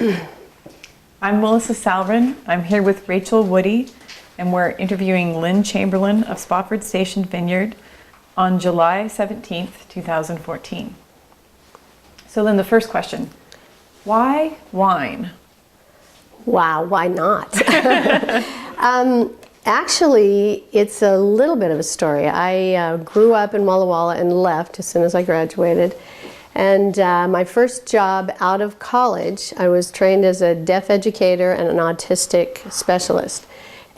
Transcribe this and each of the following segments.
I'm Melissa Salrin. I'm here with Rachael Woody, and we're interviewing Lynn Chamberlain of Spofford Station Vineyard on July 17th, 2014. So Lynn, the first question, why wine? Wow, why not? Actually, it's a little bit of a story. I grew up in Walla Walla and left as soon as I graduated. And my first job out of college, I was trained as a deaf educator and an autistic specialist.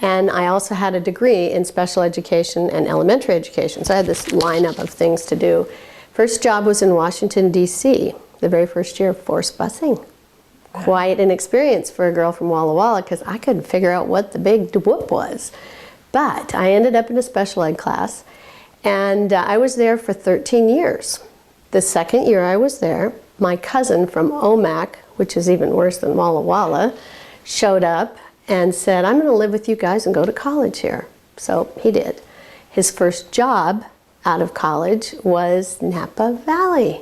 And I also had a degree in special education and elementary education. So I had this lineup of things to do. First job was in Washington, D.C., the very first year of forced busing. Quite an experience for a girl from Walla Walla because I couldn't figure out what the big whoop was. But I ended up in a special ed class, and I was there for 13 years. The second year I was there, my cousin from OMAC, which is even worse than Walla Walla, showed up and said, I'm going to live with you guys and go to college here. So he did. His first job out of college was Napa Valley,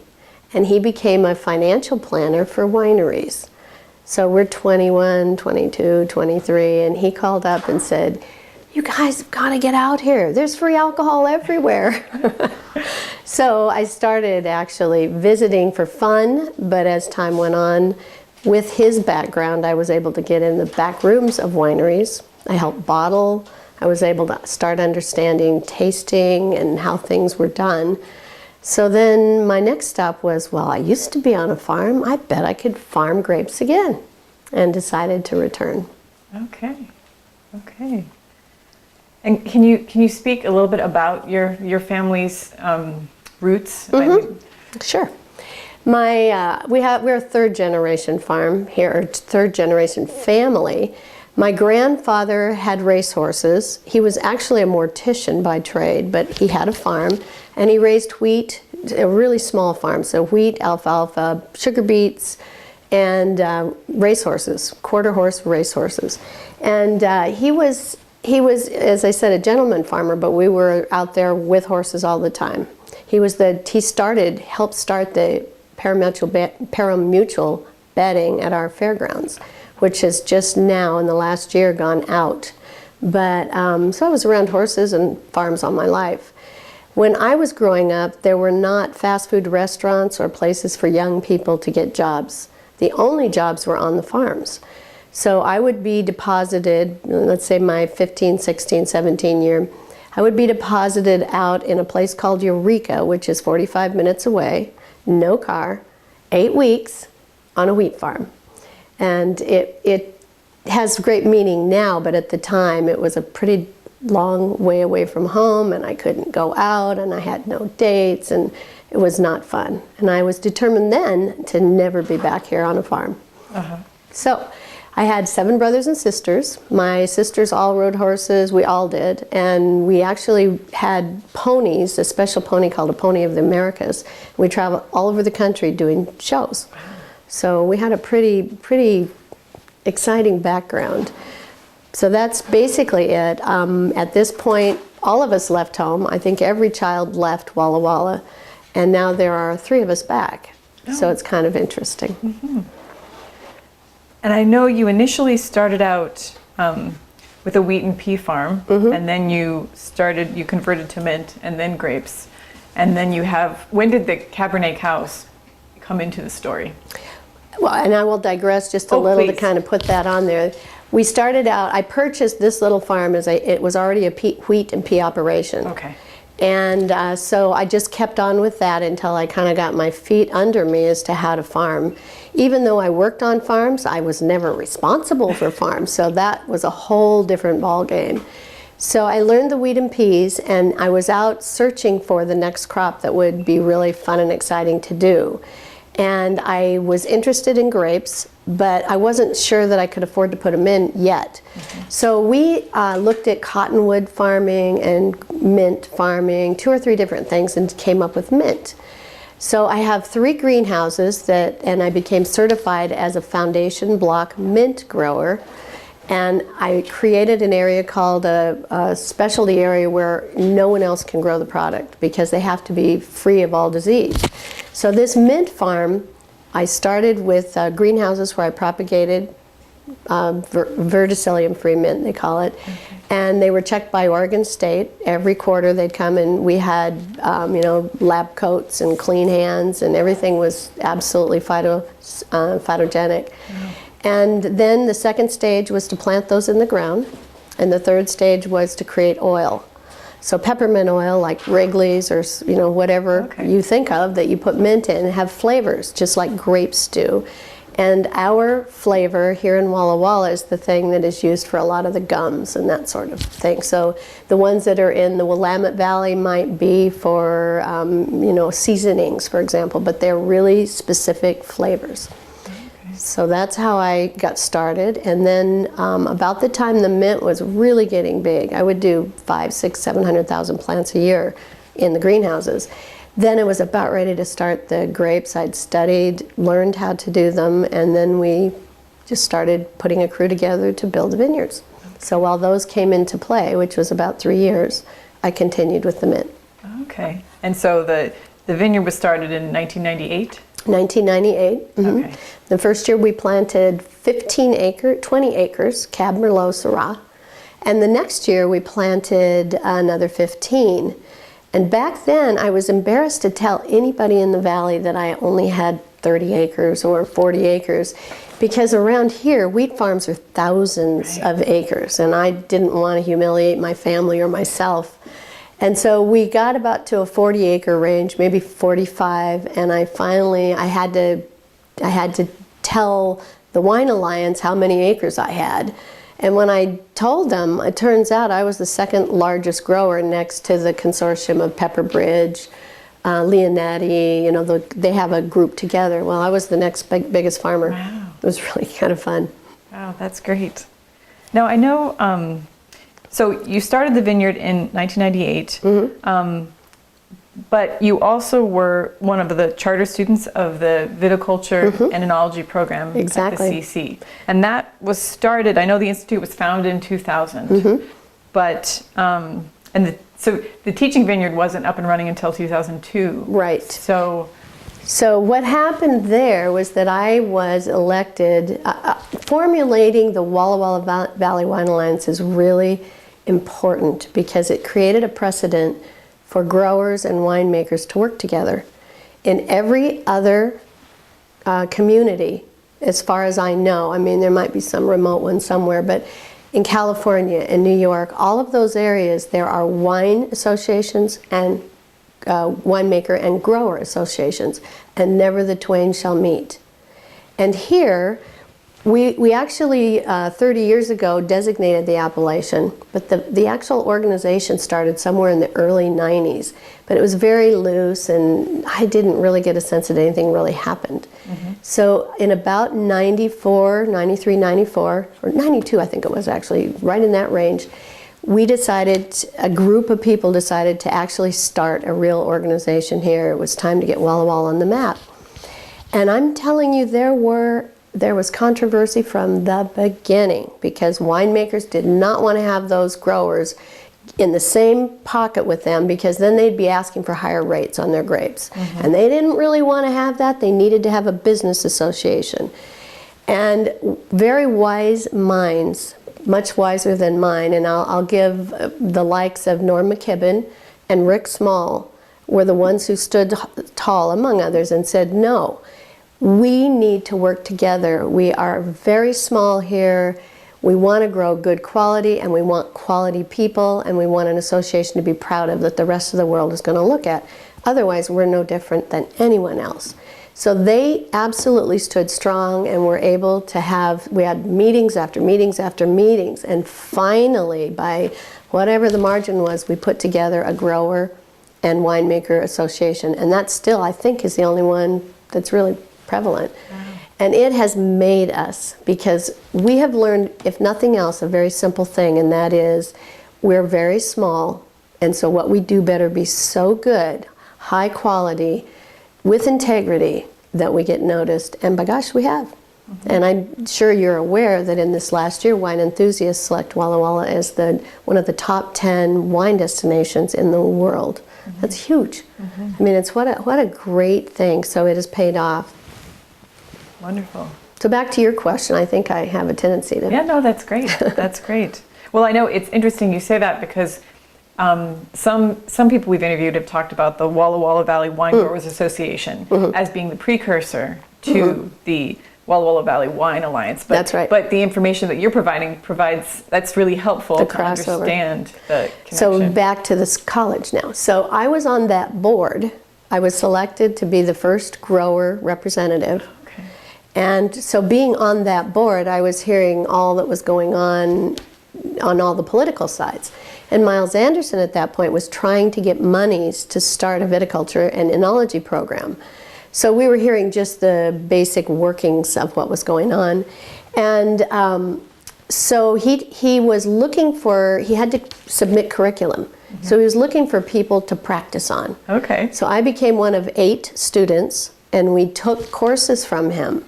and he became a financial planner for wineries. So we're 21, 22, 23, and he called up and said, you guys have got to get out here. There's free alcohol everywhere. So I started actually visiting for fun, but as time went on, with his background, I was able to get in the back rooms of wineries. I helped bottle. I was able to start understanding tasting and how things were done. So then my next stop was, well, I used to be on a farm. I bet I could farm grapes again, and decided to return. Okay. And can you speak a little bit about your family's roots? Mm-hmm. Sure. We're a third generation farm here, or third generation family. My grandfather had racehorses. He was actually a mortician by trade, but he had a farm, and he raised wheat, a really small farm, so wheat, alfalfa, sugar beets, and racehorses, quarter horse racehorses. And he was, as I said, a gentleman farmer, but we were out there with horses all the time. He helped start the parimutuel betting at our fairgrounds, which has just now in the last year gone out. But so I was around horses and farms all my life. When I was growing up, there were not fast food restaurants or places for young people to get jobs. The only jobs were on the farms. So I would be deposited, let's say my 15, 16, 17 year, I would be deposited out in a place called Eureka, which is 45 minutes away, no car, 8 weeks on a wheat farm. And it has great meaning now, but at the time it was a pretty long way away from home, and I couldn't go out, and I had no dates, and it was not fun. And I was determined then to never be back here on a farm. So I had 7 brothers and sisters. My sisters all rode horses, we all did, and we actually had ponies, a special pony called a Pony of the Americas. We traveled all over the country doing shows. So we had a pretty exciting background. So that's basically it. At this point, all of us left home. I think every child left Walla Walla, and now there are 3 of us back. So it's kind of interesting. Mm-hmm. And I know you initially started out with a wheat and pea farm, and then you converted to mint and then grapes. And then when did the Cabernet Cows come into the story? Well, and I will digress just a little to kind of put that on there. We started out, I purchased this little farm it was already a wheat and pea operation. Okay. And so I just kept on with that until I kind of got my feet under me as to how to farm. Even though I worked on farms, I was never responsible for farms, so that was a whole different ball game. So I learned the wheat and peas, and I was out searching for the next crop that would be really fun and exciting to do. And I was interested in grapes, but I wasn't sure that I could afford to put them in yet. So we looked at cottonwood farming and mint farming, 2 or 3 different things, and came up with mint. So I have 3 greenhouses and I became certified as a foundation block mint grower. And I created an area called a specialty area where no one else can grow the product because they have to be free of all disease. So this mint farm I started with greenhouses where I propagated verticillium-free mint, they call it. Okay. And they were checked by Oregon State. Every quarter they'd come, and we had, lab coats and clean hands, and everything was absolutely phytogenic. Wow. And then the second stage was to plant those in the ground, and the third stage was to create oil. So peppermint oil, like Wrigley's or whatever you think of that you put mint in, have flavors, just like grapes do. And our flavor here in Walla Walla is the thing that is used for a lot of the gums and that sort of thing. So the ones that are in the Willamette Valley might be for, seasonings, for example, but they're really specific flavors. Okay. So that's how I got started. And then about the time the mint was really getting big, I would do 500,000, 600,000, 700,000 plants a year in the greenhouses. Then it was about ready to start the grapes. I'd studied, learned how to do them, and then we just started putting a crew together to build the vineyards. Okay. So while those came into play, which was about 3 years, I continued with the mint. Okay. And so the vineyard was started in 1998? 1998. Mm-hmm. Okay. The first year we planted 20 acres, Cab Merlot Syrah. And the next year we planted another 15. And back then, I was embarrassed to tell anybody in the valley that I only had 30 acres or 40 acres, because around here, wheat farms are thousands of acres, and I didn't want to humiliate my family or myself. And so we got about to a 40-acre range, maybe 45, and I had to tell the Wine Alliance how many acres I had. And when I told them, it turns out I was the second largest grower next to the consortium of Pepperbridge, Leonetti, they have a group together. Well, I was the next biggest farmer. Wow. It was really kind of fun. Wow, that's great. Now, I know, so you started the vineyard in 1998, mm-hmm. But you also were one of the charter students of the viticulture mm-hmm. and enology program exactly. at the CC. And that was started, I know the Institute was founded in 2000, mm-hmm. but, so the teaching vineyard wasn't up and running until 2002. Right. So what happened there was that I was elected, formulating the Walla Walla Valley Wine Alliance is really important because it created a precedent for growers and winemakers to work together. In every other community, as far as I know, I mean, there might be some remote one somewhere, but in California and New York, all of those areas, there are wine associations and winemaker and grower associations, and never the twain shall meet. And here, we actually, 30 years ago, designated the appellation, but the actual organization started somewhere in the early 90s. But it was very loose, and I didn't really get a sense that anything really happened. Mm-hmm. So in about 94, 93, 94, or 92 I think it was actually, right in that range, we decided, a group of people decided to actually start a real organization here. It was time to get Walla Walla on the map. And I'm telling you, there was controversy from the beginning because winemakers did not want to have those growers in the same pocket with them because then they'd be asking for higher rates on their grapes. Mm-hmm. And they didn't really want to have that. They needed to have a business association. And very wise minds, much wiser than mine, and I'll give the likes of Norm McKibben and Rick Small were the ones who stood tall, among others, and said, no, we need to work together. We are very small here. We want to grow good quality, and we want quality people, and we want an association to be proud of that the rest of the world is going to look at. Otherwise, we're no different than anyone else. So they absolutely stood strong and were able to we had meetings after meetings after meetings, and finally, by whatever the margin was, we put together a grower and winemaker association, and that still, I think, is the only one that's really prevalent. Wow. And it has made us, because we have learned, if nothing else, a very simple thing, and that is we're very small, and so what we do better be so good, high quality, with integrity, that we get noticed, and by gosh, we have. Mm-hmm. And I'm sure you're aware that in this last year, wine enthusiasts select Walla Walla as one of the top 10 wine destinations in the world. Mm-hmm. That's huge. Mm-hmm. I mean, it's what a great thing. So it has paid off. Wonderful. So back to your question, I think I have a tendency to... Yeah, no, that's great. That's great. Well, I know it's interesting you say that because some people we've interviewed have talked about the Walla Walla Valley Wine Growers Association as being the precursor to the Walla Walla Valley Wine Alliance. But, that's right. But the information that you're provides, that's really helpful The to crossover. Understand the connection. So back to this college now. So I was on that board. I was selected to be the first grower representative. Okay. And so being on that board, I was hearing all that was going on all the political sides. And Miles Anderson at that point was trying to get monies to start a viticulture and enology program. So we were hearing just the basic workings of what was going on. And so he was looking for, he had to submit curriculum. So he was looking for people to practice on. Okay. So I became one of 8 students, and we took courses from him.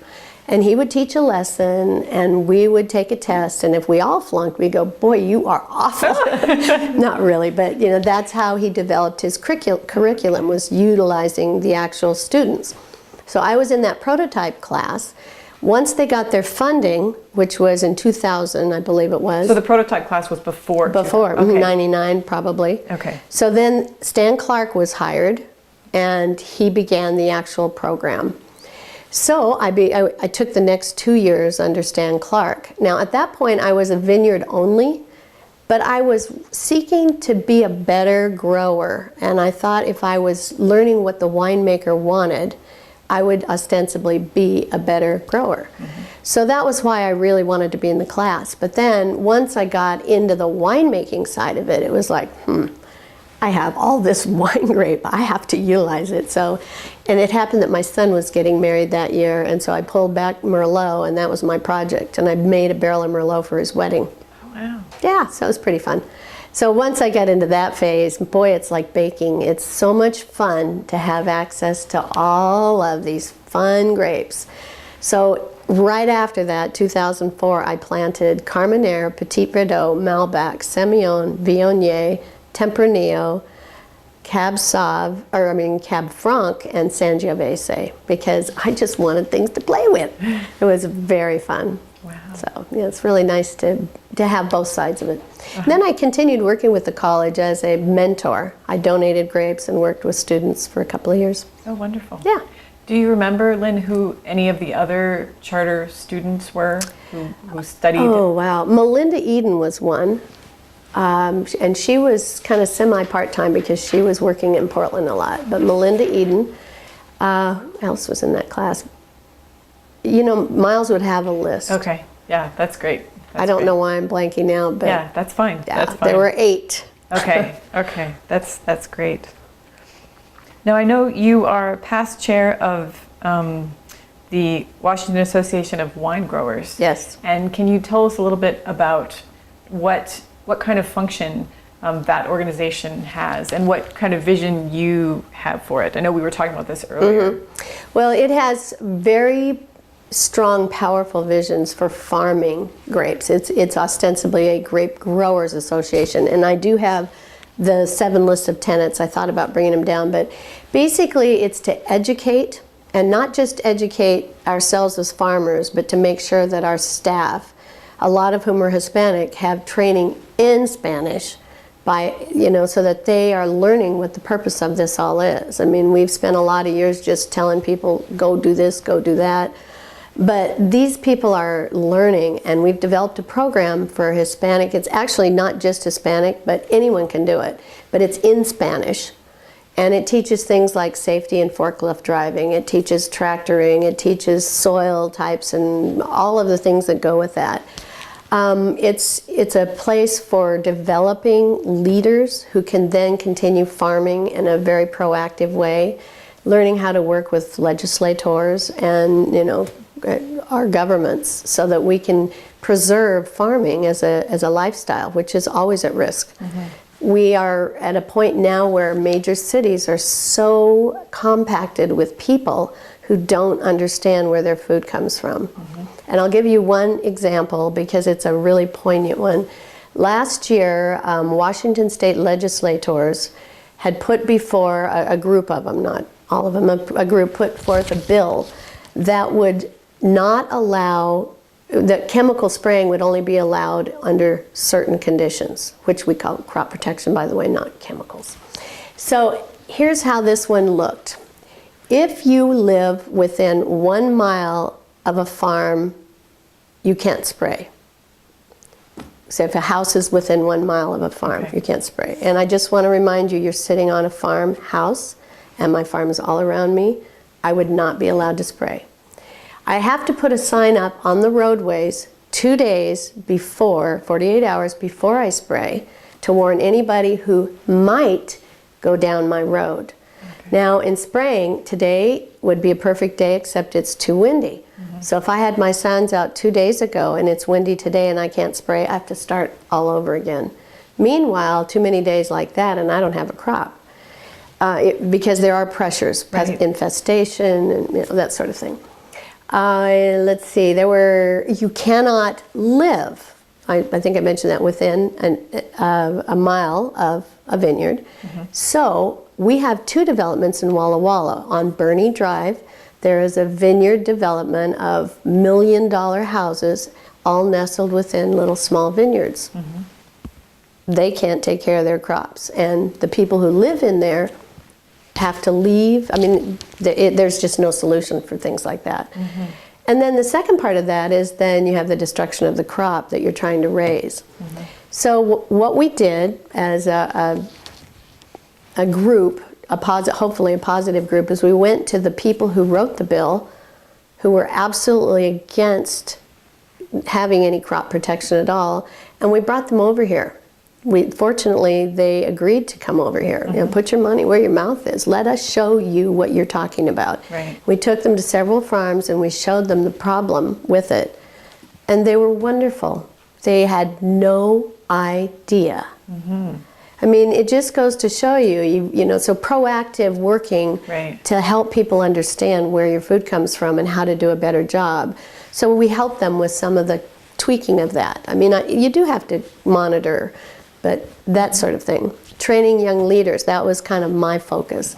And he would teach a lesson, and we would take a test, and if we all flunked, we'd go, boy, you are awful. Not really, but you know, that's how he developed his curriculum, was utilizing the actual students. So I was in that prototype class. Once they got their funding, which was in 2000, I believe it was. So the prototype class was before? Before, okay. 99 probably. Okay. So then Stan Clark was hired, and he began the actual program. So I took the next 2 years under Stan Clark. Now at that point I was a vineyard only, but I was seeking to be a better grower, and I thought if I was learning what the winemaker wanted, I would ostensibly be a better grower. So that was why I really wanted to be in the class. But then once I got into the winemaking side of it, it was like, I have all this wine grape, I have to utilize it. So, and it happened that my son was getting married that year, and so I pulled back Merlot, and that was my project, and I made a barrel of Merlot for his wedding. Oh, wow. Yeah, so it was pretty fun. So once I got into that phase, boy, it's like baking. It's so much fun to have access to all of these fun grapes. So right after that, 2004, I planted Carmenere, Petit Verdot, Malbec, Semillon, Viognier, Tempranillo, Cab Sauv, Cab Franc, and Sangiovese, because I just wanted things to play with. It was very fun. Wow. So yeah, it's really nice to have both sides of it. And then I continued working with the college as a mentor. I donated grapes and worked with students for a couple of years. Oh, wonderful. Yeah. Do you remember, Lynn, who any of the other charter students were who studied? Oh, wow. Melinda Eden was one. And she was kind of semi-part-time because she was working in Portland a lot. But Melinda Eden, who else was in that class? You know, Miles would have a list. Okay, yeah, that's great. I don't know why I'm blanking now, but yeah, that's fine. Yeah, that's fine. there were 8. Okay, okay, that's great. Now I know you are past chair of the Washington Association of Wine Growers. Yes. And can you tell us a little bit about what kind of function that organization has and what kind of vision you have for it? I know we were talking about this earlier. Well, it has very strong, powerful visions for farming grapes. It's ostensibly a grape growers association, and I do have the 7 lists of tenets. I thought about bringing them down, but basically it's to educate, and not just educate ourselves as farmers, but to make sure that our staff, a lot of whom are Hispanic, have training in Spanish, so that they are learning what the purpose of this all is. I mean, we've spent a lot of years just telling people, go do this, go do that. But these people are learning, and we've developed a program for Hispanic. It's actually not just Hispanic, but anyone can do it. But it's in Spanish. And it teaches things like safety and forklift driving. It teaches tractoring. It teaches soil types and all of the things that go with that. It's a place for developing leaders who can then continue farming in a very proactive way, learning how to work with legislators and our governments so that we can preserve farming as a lifestyle, which is always at risk. We are at a point now where major cities are so compacted with people who don't understand where their food comes from. And I'll give you one example because it's a really poignant one. Last year, Washington state legislators had put before a group of them, not all of them, a group put forth a bill that would not allow, that chemical spraying would only be allowed under certain conditions, which we call crop protection, by the way, not chemicals. So here's how this one looked. If you live within 1 mile of a farm, you can't spray. So if a house is within 1 mile of a farm, you can't spray. And I just want to remind you, you're sitting on a farmhouse, and my farm is all around me. I would not be allowed to spray. I have to put a sign up on the roadways 2 days before, 48 hours before I spray, to warn anybody who might go down my road. Now in spraying, today would be a perfect day, except it's too windy. So if I had my signs out 2 days ago and it's windy today and I can't spray, I have to start all over again. Meanwhile, too many days like that and I don't have a crop. Because there are pressures, infestation, and that sort of thing. Let's see, you cannot live, I think I mentioned that, within a mile of a vineyard. So we have 2 developments in Walla Walla. On Burney Drive, there is a vineyard development of $1 million houses, all nestled within little small vineyards. They can't take care of their crops, and the people who live in there have to leave. I mean, there's just no solution for things like that. And then the second part of that is then you have the destruction of the crop that you're trying to raise. So what we did as a group, hopefully a positive group, is we went to the people who wrote the bill, who were absolutely against having any crop protection at all, and we brought them over here. Fortunately, they agreed to come over here. You know, put your money where your mouth is. Let us show you what you're talking about. We took them to several farms and we showed them the problem with it, and they were wonderful. They had no idea. I mean, it just goes to show you know, so proactive working to help people understand where your food comes from and how to do a better job. So we help them with some of the tweaking of that. I mean, you do have to monitor, but that sort of thing. Training young leaders, that was kind of my focus.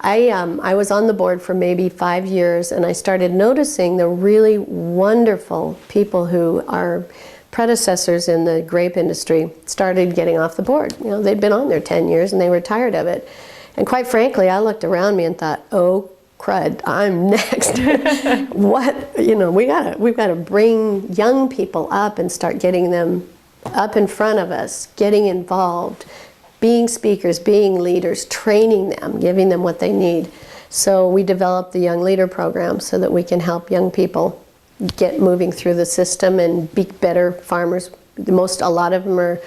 I was on the board for maybe 5 years, and I started noticing the really wonderful people who are predecessors in the grape industry started getting off the board. You know, they'd been on there 10 years and they were tired of it. And quite frankly, I looked around me and thought, oh crud, I'm next. What, you know, we've got to bring young people up and start getting them up in front of us, getting involved, being speakers, being leaders, training them, giving them what they need. So we developed the Young Leader Program so that we can help young people get moving through the system and be better farmers. A lot of them are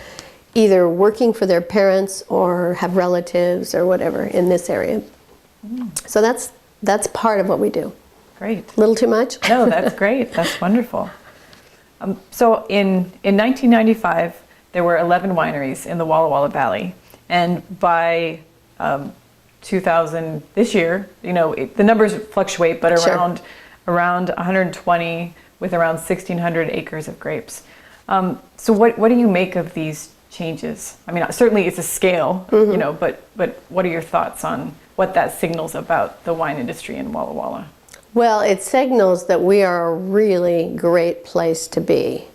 either working for their parents or have relatives or whatever in this area. So that's part of what we do. Great. A little too much? No, that's great. That's wonderful. So in 1995, there were 11 wineries in the Walla Walla Valley, and by 2000, this year, you know, the numbers fluctuate, but around 120 with around 1,600 acres of grapes. So what do you make of these changes? I mean, certainly it's a scale, you know, but what are your thoughts on what that signals about the wine industry in Walla Walla? Well, it signals that we are a really great place to be.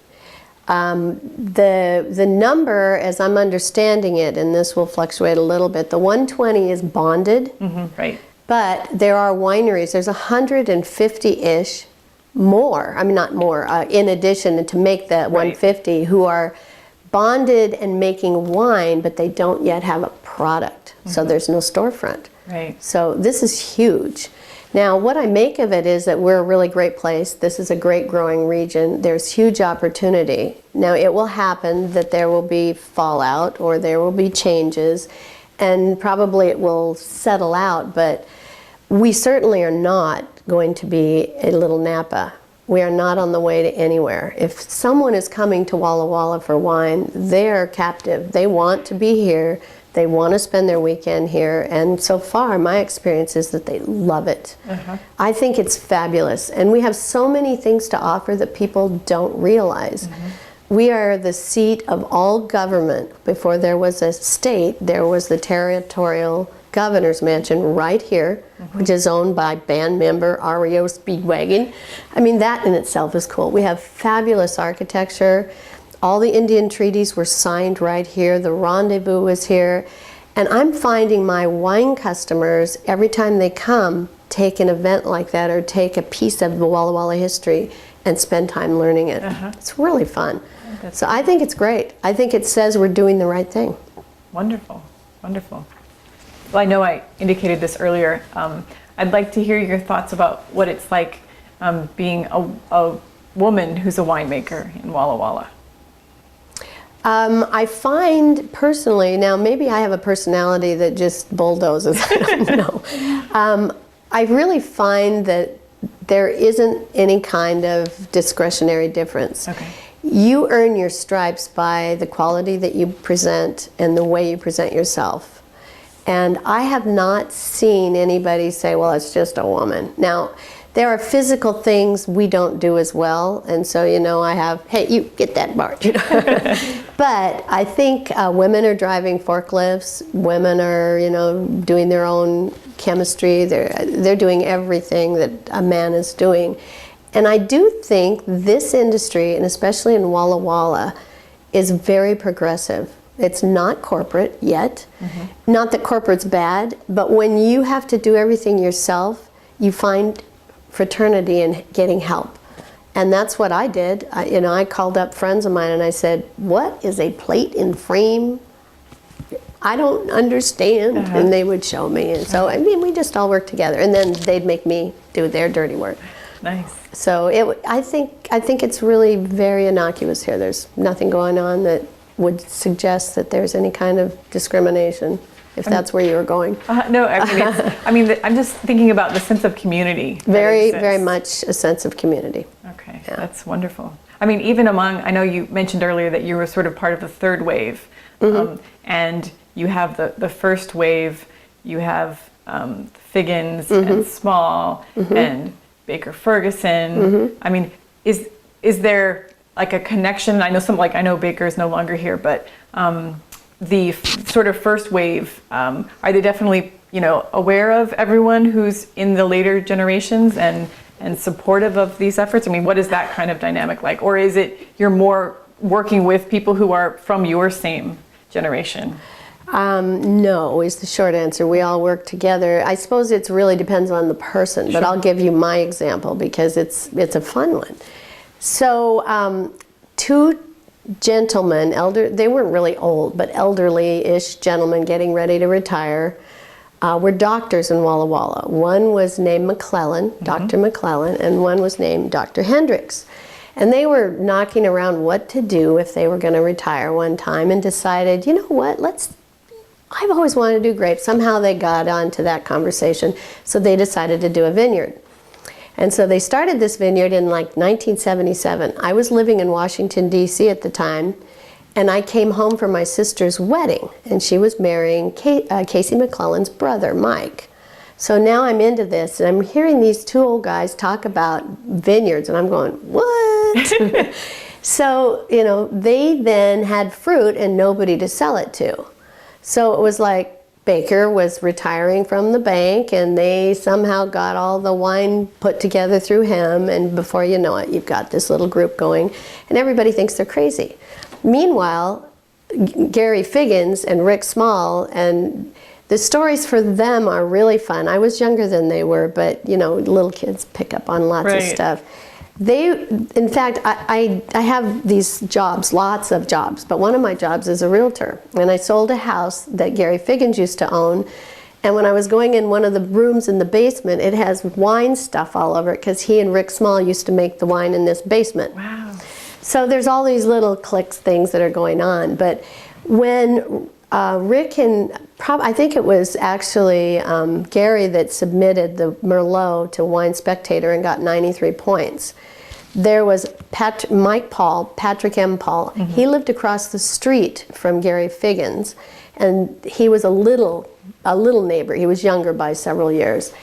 The number, as I'm understanding it, and this will fluctuate a little bit, the 120 is bonded. Right. But there are wineries, there's 150-ish more, I mean not more, in addition to make the 150, who are bonded and making wine, but they don't yet have a product. So there's no storefront. Right. So this is huge. Now what I make of it is that we're a really great place. This is a great growing region. There's huge opportunity. Now it will happen that there will be fallout or there will be changes, and probably it will settle out, but we certainly are not going to be a little Napa. We are not on the way to anywhere. If someone is coming to Walla Walla for wine, they're captive. They want to be here. They want to spend their weekend here. And so far, my experience is that they love it. I think it's fabulous. And we have so many things to offer that people don't realize. We are the seat of all government. Before there was a state, there was the territorial governor's mansion right here, which is owned by band member REO Speedwagon. I mean, that in itself is cool. We have fabulous architecture. All the Indian treaties were signed right here. The rendezvous was here. And I'm finding my wine customers, every time they come, take an event like that or take a piece of the Walla Walla history and spend time learning it. It's really fun. So I think it's great. I think it says we're doing the right thing. Wonderful, wonderful. Well, I know I indicated this earlier. I'd like to hear your thoughts about what it's like being a woman who's a winemaker in Walla Walla. I find personally, now maybe I have a personality that just bulldozes, I don't know. I really find that there isn't any kind of discretionary difference. Okay. You earn your stripes by the quality that you present and the way you present yourself. And I have not seen anybody say, well, it's just a woman. Now, there are physical things we don't do as well, and so, you know, I have, hey, you get that barge, you know. But I think women are driving forklifts, women are, you know, doing their own chemistry, they're doing everything that a man is doing. And I do think this industry, and especially in Walla Walla, is very progressive. It's not corporate yet. Not that corporate's bad, but when you have to do everything yourself, you find fraternity and getting help. And that's what I did. I called up friends of mine and I said, what is a plate and frame? I don't understand. And they would show me. And so, I mean, we just all worked together. And then they'd make me do their dirty work. Nice. So I think it's really very innocuous here. There's nothing going on that would suggest that there's any kind of discrimination, if that's where you were going. No, I mean, I'm just thinking about the sense of community. Very, very much a sense of community. Okay, that's wonderful. I mean, even among, I know you mentioned earlier that you were sort of part of the third wave, and you have the first wave, you have Figgins and Small and Baker Ferguson. I mean, is there like a connection? I know Baker is no longer here, but the sort of first wave, are they definitely, you know, aware of everyone who's in the later generations and supportive of these efforts? I mean, what is that kind of dynamic like? Or is it you're more working with people who are from your same generation? No is the short answer. We all work together. I suppose it really depends on the person, but I'll give you my example because it's a fun one. So two gentlemen, they weren't really old, but elderly-ish gentlemen getting ready to retire, were doctors in Walla Walla. One was named McClellan, Dr. McClellan, and one was named Dr. Hendricks. And they were knocking around what to do if they were going to retire one time and decided, you know what, I've always wanted to do grapes. Somehow they got onto that conversation, so they decided to do a vineyard. And so they started this vineyard in like 1977. I was living in Washington, D.C. at the time, and I came home for my sister's wedding, and she was marrying Casey McClellan's brother, Mike. So now I'm into this, and I'm hearing these two old guys talk about vineyards, and I'm going, what? So, you know, they then had fruit and nobody to sell it to. So it was like, Baker was retiring from the bank and they somehow got all the wine put together through him, and before you know it, you've got this little group going and everybody thinks they're crazy. Meanwhile, Gary Figgins and Rick Small, and the stories for them are really fun. I was younger than they were, but you know, little kids pick up on lots of stuff. In fact, I have these jobs, lots of jobs, but one of my jobs is a realtor. And I sold a house that Gary Figgins used to own. And when I was going in one of the rooms in the basement, it has wine stuff all over it because he and Rick Small used to make the wine in this basement. Wow. So there's all these little clicks things that are going on. But when Rick and I think it was actually Gary that submitted the Merlot to Wine Spectator and got 93 points. There was Patrick M. Paul. He lived across the street from Gary Figgins, and he was a little neighbor. He was younger by several years.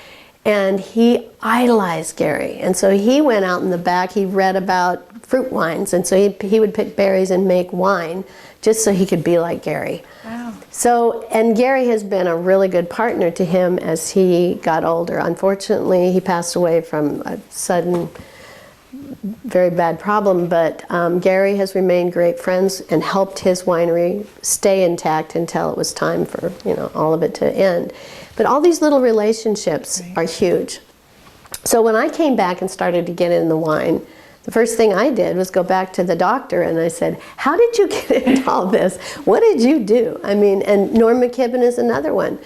And he idolized Gary. And so he went out in the back, he read about fruit wines, and so he would pick berries and make wine just so he could be like Gary. Wow. So, and Gary has been a really good partner to him as he got older. Unfortunately, he passed away from a sudden, very bad problem, but Gary has remained great friends and helped his winery stay intact until it was time for, you know, all of it to end. But all these little relationships are huge. So when I came back and started to get in the wine, the first thing I did was go back to the doctor and I said, how did you get into all this? What did you do? I mean, and Norm McKibben is another one.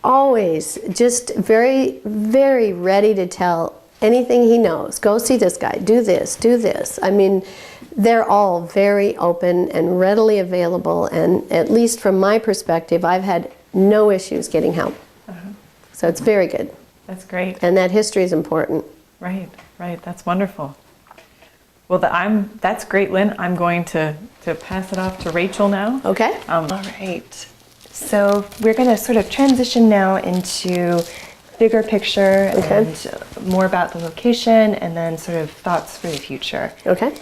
Always just very, very ready to tell anything he knows. Go see this guy, do this, do this. I mean, they're all very open and readily available, and at least from my perspective, I've had no issues getting help. So it's very good. That's great. And that history is important. Right, right. That's wonderful. Well, that's great, Lynn. I'm going to pass it off to Rachael now. Okay. All right. So we're going to sort of transition now into bigger picture and more about the location, and then sort of thoughts for the future. Okay.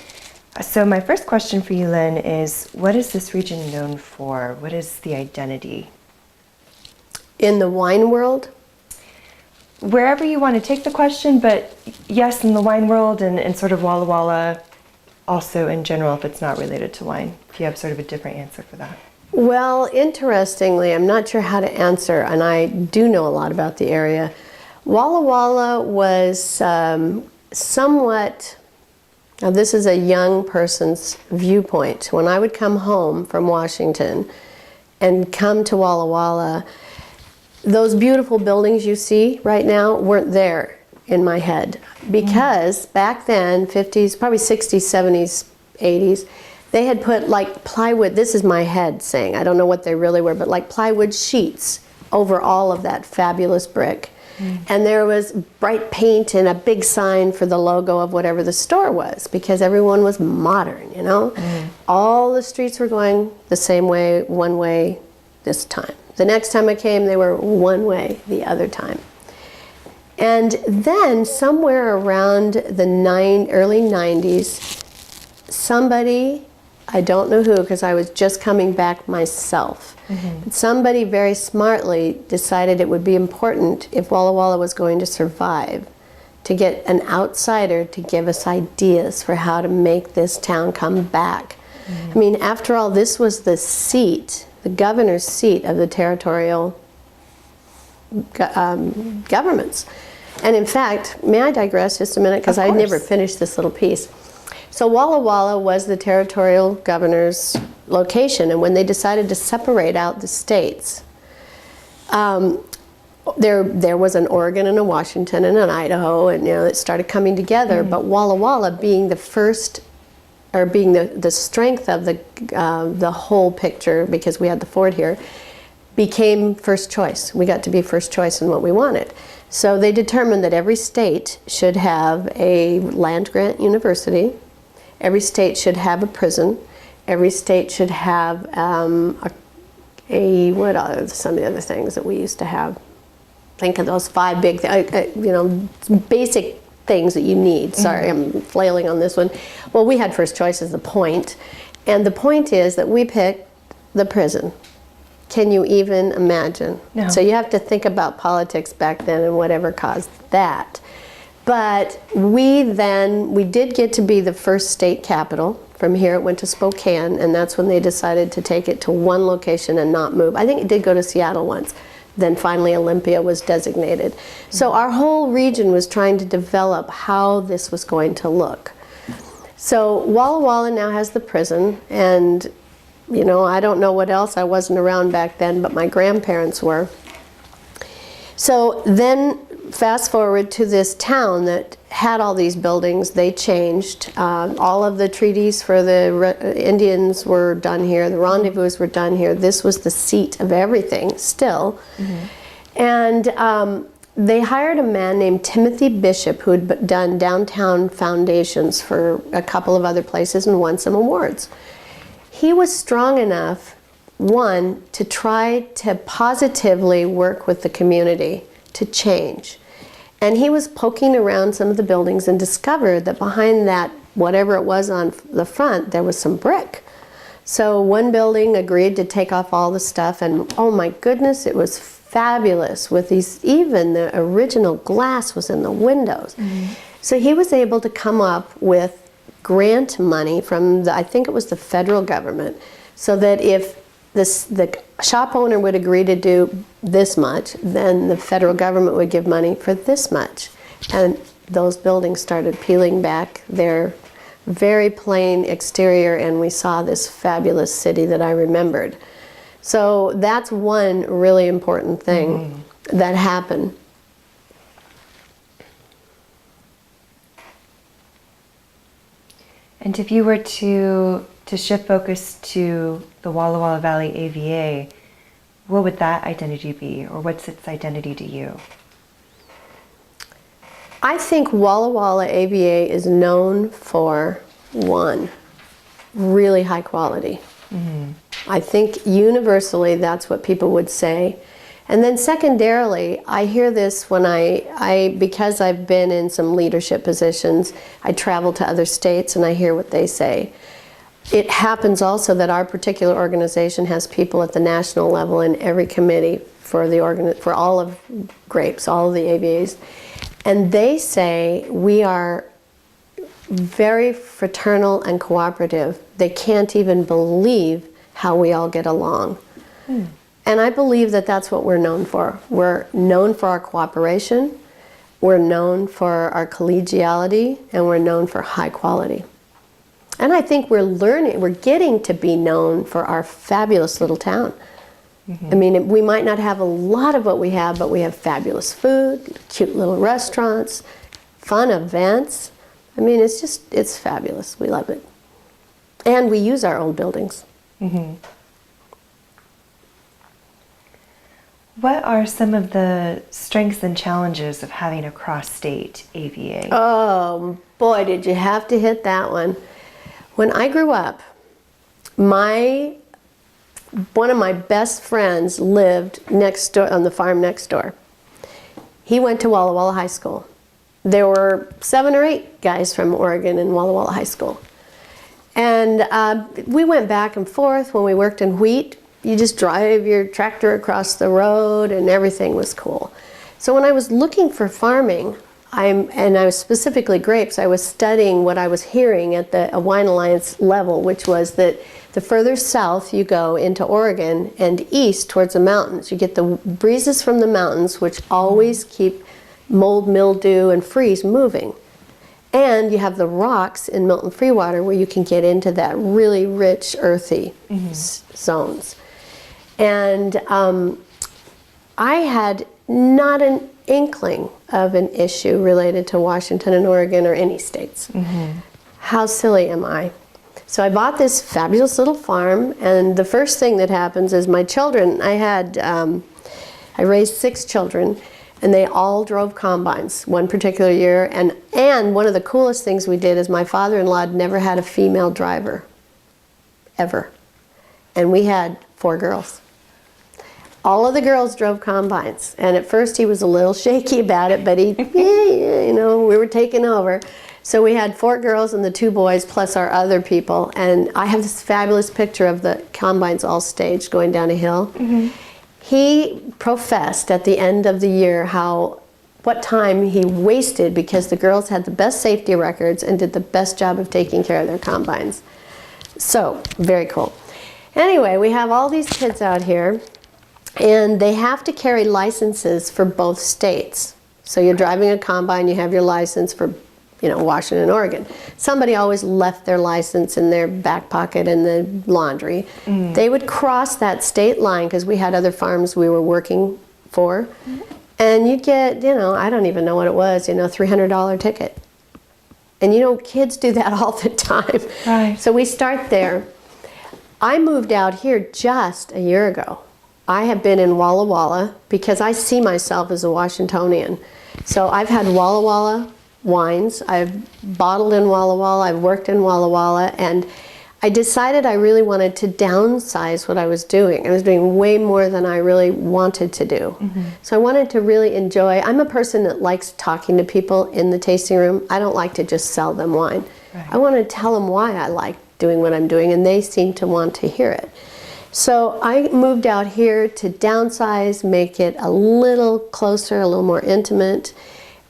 So my first question for you, Lynn, is what is this region known for? What is the identity? In the wine world? Wherever you want to take the question, but yes, in the wine world and sort of Walla Walla also in general, if it's not related to wine, if you have sort of a different answer for that. Well, interestingly, I'm not sure how to answer, and I do know a lot about the area. Walla Walla was somewhat, now this is a young person's viewpoint. When I would come home from Washington and come to Walla Walla, those beautiful buildings you see right now weren't there in my head. Because back then, 50s, probably 60s, 70s, 80s, they had put like plywood, this is my head saying, I don't know what they really were, but like plywood sheets over all of that fabulous brick. And there was bright paint and a big sign for the logo of whatever the store was, because everyone was modern, you know? All the streets were going the same way, one way this time. The next time I came, they were one way the other time. And then somewhere around the early 90s, somebody, I don't know who, because I was just coming back myself, but somebody very smartly decided it would be important, if Walla Walla was going to survive, to get an outsider to give us ideas for how to make this town come back. I mean, after all, this was the seat, the governor's seat of the territorial governments. And in fact, may I digress just a minute, because I never finished this little piece. So Walla Walla was the territorial governor's location, and when they decided to separate out the states, there was an Oregon and a Washington and an Idaho, and you know, it started coming together. But Walla Walla, being the first, or being the strength of the whole picture, because we had the fort here, became first choice. We got to be first choice in what we wanted. So they determined that every state should have a land-grant university, every state should have a prison, every state should have what are some of the other things that we used to have? Think of those 5 big, basic things that you need. Sorry, I'm flailing on this one. Well, we had first choice as the point, and the point is that we picked the prison. Can you even imagine? No. So you have to think about politics back then and whatever caused that. But we did get to be the first state capital. From here it went to Spokane, and that's when they decided to take it to one location and not move. I think it did go to Seattle once. Then finally Olympia was designated. So our whole region was trying to develop how this was going to look. So Walla Walla now has the prison, and you know, I don't know what else. I wasn't around back then, but my grandparents were. So then fast forward to this town that had all these buildings. They changed. All of the treaties for the Indians were done here. The rendezvous were done here. This was the seat of everything still. And they hired a man named Timothy Bishop, who had done downtown foundations for a couple of other places and won some awards. He was strong enough, one, to try to positively work with the community to change. And he was poking around some of the buildings and discovered that behind that whatever it was on the front, there was some brick. So one building agreed to take off all the stuff, and oh my goodness, it was fabulous with these, even the original glass was in the windows. So he was able to come up with grant money from, I think it was the federal government, so that if the shop owner would agree to do this much, then the federal government would give money for this much. And those buildings started peeling back their very plain exterior, and we saw this fabulous city that I remembered. So that's one really important thing that happened. And if you were to shift focus to the Walla Walla Valley ABA, what would that identity be, or what's its identity to you? I think Walla Walla ABA is known for, one, really high quality. I think universally that's what people would say. And then secondarily, I hear this when because I've been in some leadership positions, I travel to other states and I hear what they say. It happens also that our particular organization has people at the national level in every committee for all of grapes, all of the ABAs. And they say we are very fraternal and cooperative. They can't even believe how we all get along. And I believe that that's what we're known for. We're known for our cooperation, we're known for our collegiality, and we're known for high quality. And I think we're getting to be known for our fabulous little town. I mean, we might not have a lot of what we have, but we have fabulous food, cute little restaurants, fun events. I mean, it's fabulous. We love it. And we use our old buildings. What are some of the strengths and challenges of having a cross-state ABA? Oh, boy, did you have to hit that one. When I grew up, one of my best friends lived next door, on the farm next door. He went to Walla Walla High School. There were 7 or 8 guys from Oregon in Walla Walla High School. And we went back and forth when we worked in wheat. You just drive your tractor across the road and everything was cool. So when I was looking for farming, and I was specifically grapes, I was studying what I was hearing at the Wine Alliance level, which was that the further south you go into Oregon and east towards the mountains, you get the breezes from the mountains, which always keep mold, mildew, and freeze moving. And you have the rocks in Milton Freewater where you can get into that really rich, earthy zones. And I had not an inkling of an issue related to Washington and Oregon or any states. How silly am I? So I bought this fabulous little farm, and the first thing that happens is my children, I raised 6 children, and they all drove combines one particular year. And one of the coolest things we did is my father-in-law had never had a female driver, ever. And we had 4 girls. All of the girls drove combines, and at first he was a little shaky about it, but we were taking over. So we had 4 girls and the 2 boys plus our other people, and I have this fabulous picture of the combines all staged going down a hill. He professed at the end of the year what time he wasted because the girls had the best safety records and did the best job of taking care of their combines. So, very cool. Anyway, we have all these kids out here, and they have to carry licenses for both states. So you're driving a combine, you have your license for, Washington and Oregon. Somebody always left their license in their back pocket in the laundry. They would cross that state line because we had other farms we were working for. And you'd get, I don't even know what it was, $300 ticket. And kids do that all the time. Right. So we start there. I moved out here just a year ago. I have been in Walla Walla because I see myself as a Washingtonian. So I've had Walla Walla wines, I've bottled in Walla Walla, I've worked in Walla Walla, and I decided I really wanted to downsize what I was doing. I was doing way more than I really wanted to do. So I wanted to really enjoy. I'm a person that likes talking to people in the tasting room. I don't like to just sell them wine. Right. I want to tell them why I like doing what I'm doing, and they seem to want to hear it. So I moved out here to downsize, make it a little closer, a little more intimate.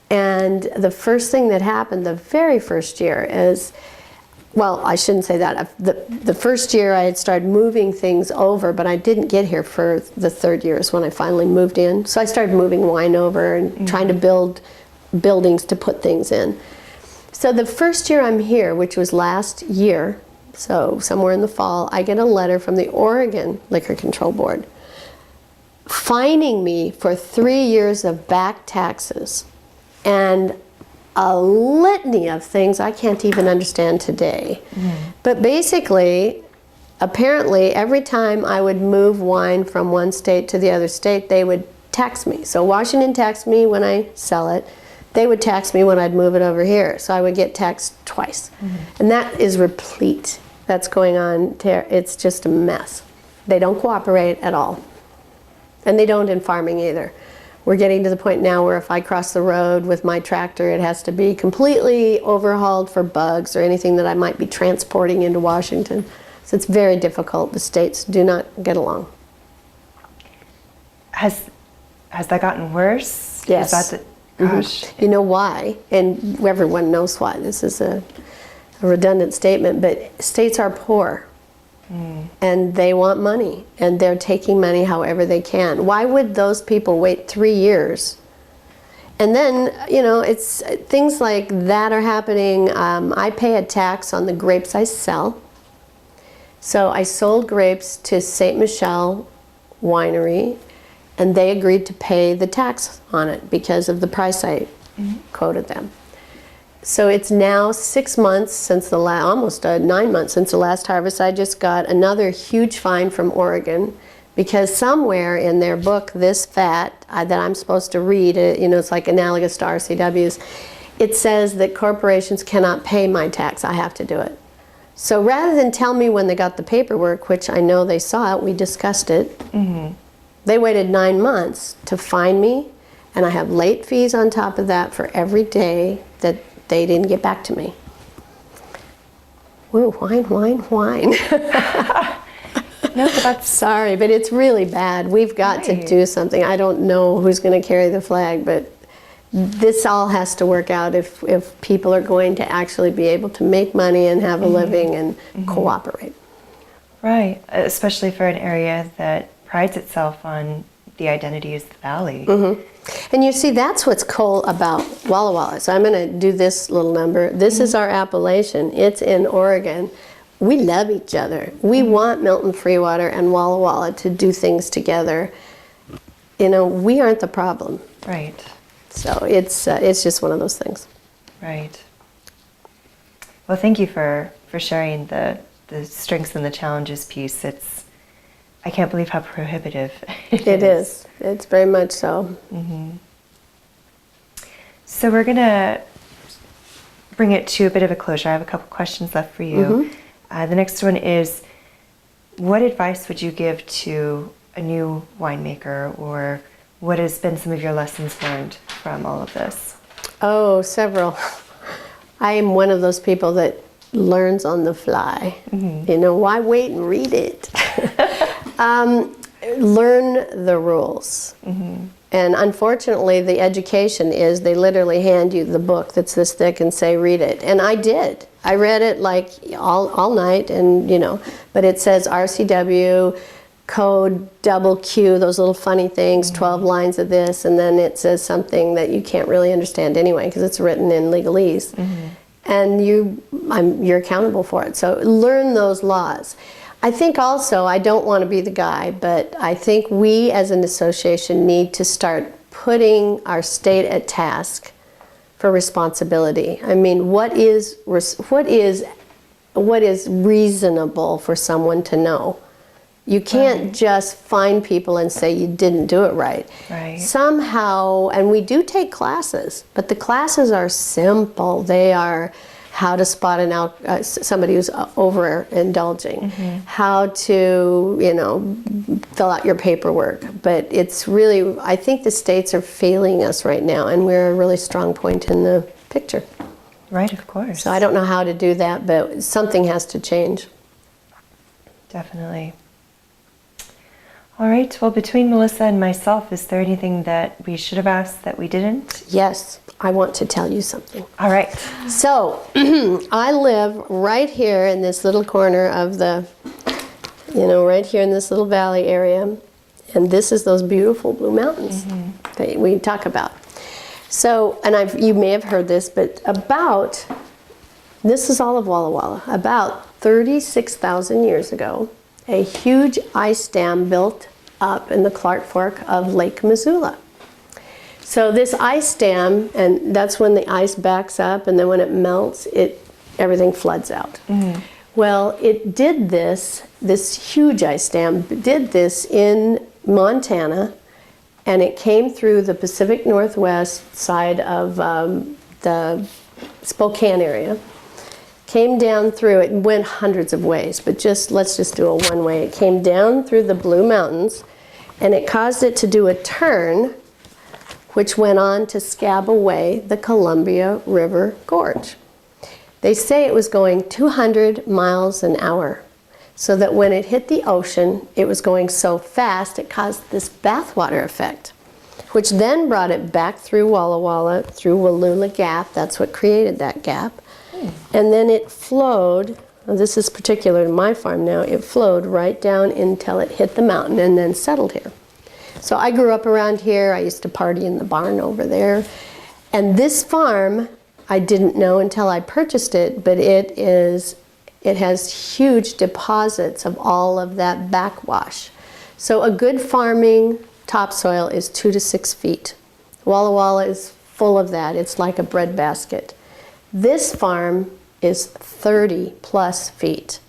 And the first thing that happened the very first year is, well, I shouldn't say that. The first year I had started moving things over, but I didn't get here for the third year is when I finally moved in. So I started moving wine over and trying to build buildings to put things in. So the first year I'm here, which was last year, so somewhere in the fall, I get a letter from the Oregon Liquor Control Board fining me for 3 years of back taxes and a litany of things I can't even understand today. But basically, apparently, every time I would move wine from one state to the other state, they would tax me. So Washington taxed me when I sell it. They would tax me when I'd move it over here. So I would get taxed twice. And that is replete. That's going on. It's just a mess. They don't cooperate at all. And they don't in farming either. We're getting to the point now where if I cross the road with my tractor, it has to be completely overhauled for bugs or anything that I might be transporting into Washington. So it's very difficult. The states do not get along. Has that gotten worse? Yes. Is that the, gosh. You know why? And everyone knows why. This is a redundant statement, but states are poor. And they want money, and they're taking money however they can. Why would those people wait 3 years? And then, you know, it's things like that are happening. I pay a tax on the grapes I sell. So I sold grapes to St. Michel Winery, and they agreed to pay the tax on it because of the price I quoted them. So it's now 6 months since the last, almost 9 months since the last harvest. I just got another huge fine from Oregon because somewhere in their book, this fat that I'm supposed to read, you know, it's like analogous to RCWs, it says that corporations cannot pay my tax. I have to do it. So rather than tell me when they got the paperwork, which I know they saw it, we discussed it, they waited 9 months to fine me, and I have late fees on top of that for every day that they didn't get back to me. Whoa, wine. No, but that's Sorry, but it's really bad. We've got to do something. I don't know who's going to carry the flag, but this all has to work out if people are going to actually be able to make money and have a living and cooperate. right, especially for an area that prides itself on the identity as the valley. And you see, that's what's cool about Walla Walla. So I'm going to do this little number. This is our appellation. It's in Oregon. We love each other. We want Milton Freewater and Walla Walla to do things together. You know, we aren't the problem. Right, So it's just one of those things. right. Well, thank you for sharing the strengths and the challenges piece. I can't believe how prohibitive It is. It's very much so. So we're going to bring it to a bit of a closure. I have a couple questions left for you. The next one is, what advice would you give to a new winemaker, or what has been some of your lessons learned from all of this? Oh, several. I am one of those people that learns on the fly. You know, why wait and read it? Learn the rules. And unfortunately, the education is they literally hand you the book that's this thick and say, read it. And I did. I read it like all night, and you know, but it says RCW, code double Q, those little funny things, 12 lines of this, and then it says something that you can't really understand anyway because it's written in legalese. And you're accountable for it. So learn those laws. I think also, I don't want to be the guy, but I think we as an association need to start putting our state at task for responsibility. I mean, what is reasonable for someone to know? You can't just find people and say you didn't do it right. Somehow, and we do take classes, but the classes are simple. They are how to spot somebody who's overindulging, how to, you know, fill out your paperwork. But it's really, I think the states are failing us right now, and we're a really strong point in the picture. Right, of course. So I don't know how to do that, but something has to change. Definitely. All right. Well, between Melissa and myself, is there anything that we should have asked that we didn't? Yes, I want to tell you something. All right. So I live right here in this little corner of the, right here in this little valley area. And this is those beautiful blue mountains that we talk about. So, and you may have heard this, but this is all of Walla Walla. About 36,000 years ago, a huge ice dam built up in the Clark Fork of Lake Missoula. So this ice dam, and that's when the ice backs up, and then when it melts, everything floods out. Well, it did this huge ice dam did this in Montana, and it came through the Pacific Northwest side of the Spokane area. Came down through it and went hundreds of ways, but let's just do it one way. It came down through the Blue Mountains, and it caused it to do a turn, which went on to scab away the Columbia River Gorge. They say it was going 200 miles an hour, so that when it hit the ocean, it was going so fast it caused this bathwater effect, which then brought it back through Walla Walla, through Wallula Gap. That's what created that gap. And then it flowed, this is particular to my farm now, it flowed right down until it hit the mountain and then settled here. So I grew up around here. I used to party in the barn over there. And this farm, I didn't know until I purchased it, but it has huge deposits of all of that backwash. So a good farming topsoil is 2 to 6 feet. Walla Walla is full of that. It's like a breadbasket. This farm is 30 plus feet.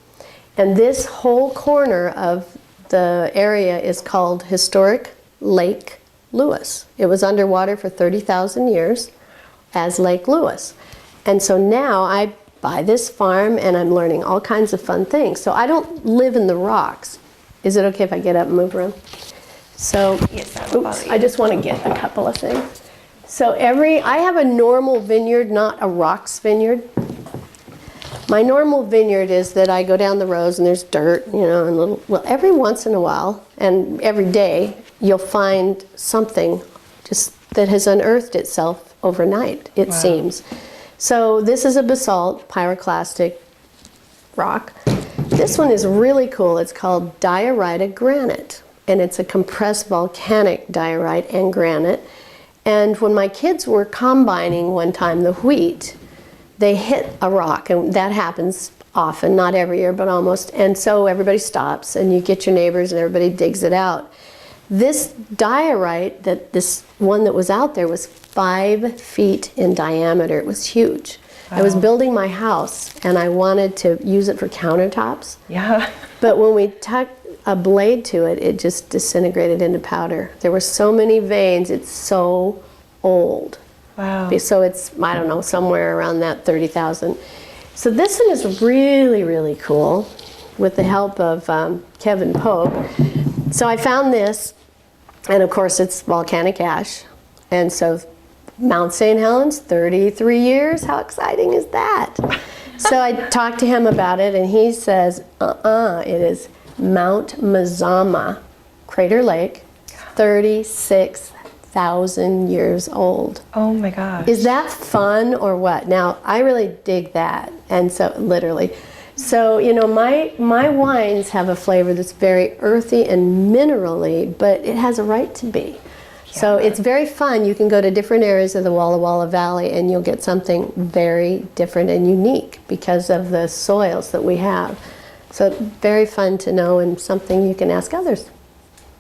And this whole corner of the area is called Historic Lake Lewis. It was underwater for 30,000 years as Lake Lewis. And so now I buy this farm and I'm learning all kinds of fun things. So I don't live in the rocks. Is it okay if I get up and move around? So, Yes, I just want to get a couple of things. So I have a normal vineyard, not a rocks vineyard. My normal vineyard is that I go down the rows and there's dirt, and every once in a while and every day you'll find something just that has unearthed itself overnight, it seems. So this is a basalt pyroclastic rock. This one is really cool. It's called diorite granite, and it's a compressed volcanic diorite and granite. And when my kids were combining one time the wheat, they hit a rock, and that happens often, not every year, but almost. And so everybody stops, and you get your neighbors, and everybody digs it out. This diorite, this one that was out there, was 5 feet in diameter. It was huge. Wow. I was building my house, and I wanted to use it for countertops. Yeah. But when we tucked a blade to it, it just disintegrated into powder. There were so many veins. It's so old. Wow. So it's, I don't know, somewhere around that 30,000. So this one is really, really cool with the help of Kevin Pope. So I found this, and of course it's volcanic ash. And so Mount St. Helens, 33 years, how exciting is that? So I talked to him about it, and he says, it is Mount Mazama, Crater Lake, 36,000 years old. Oh my gosh. Is that fun or what? Now, I really dig that, and so literally. So, my wines have a flavor that's very earthy and minerally, but it has a right to be. Yeah. So it's very fun. You can go to different areas of the Walla Walla Valley and you'll get something very different and unique because of the soils that we have. So very fun to know and something you can ask others.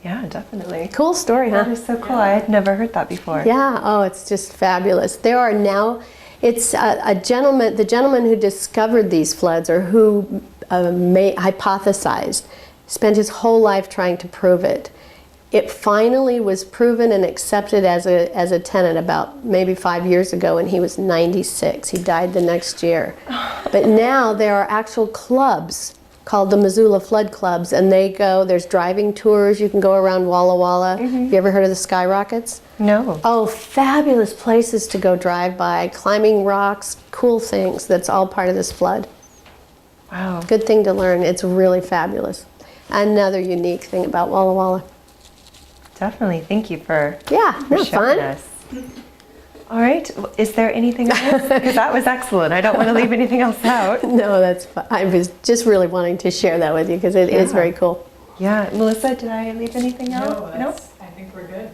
Yeah, definitely. Cool story, huh? That is so cool. I had never heard that before. Yeah, oh, it's just fabulous. There are now, it's the gentleman who discovered these floods, or who hypothesized, spent his whole life trying to prove it. It finally was proven and accepted as a tenet about maybe 5 years ago, and he was 96. He died the next year. But now there are actual clubs called the Missoula Flood Clubs, and there's driving tours. You can go around Walla Walla. Have you ever heard of the Skyrockets? No. Oh, fabulous places to go drive by, climbing rocks, cool things. That's all part of this flood. Wow. Good thing to learn. It's really fabulous. Another unique thing about Walla Walla. Definitely. Thank you for Yeah, showing fun. us. All right. Is there anything else? Because that was excellent. I don't want to leave anything else out. No, that's fine. I was just really wanting to share that with you because it is very cool. Yeah. Melissa, did I leave anything out? No, I think we're good.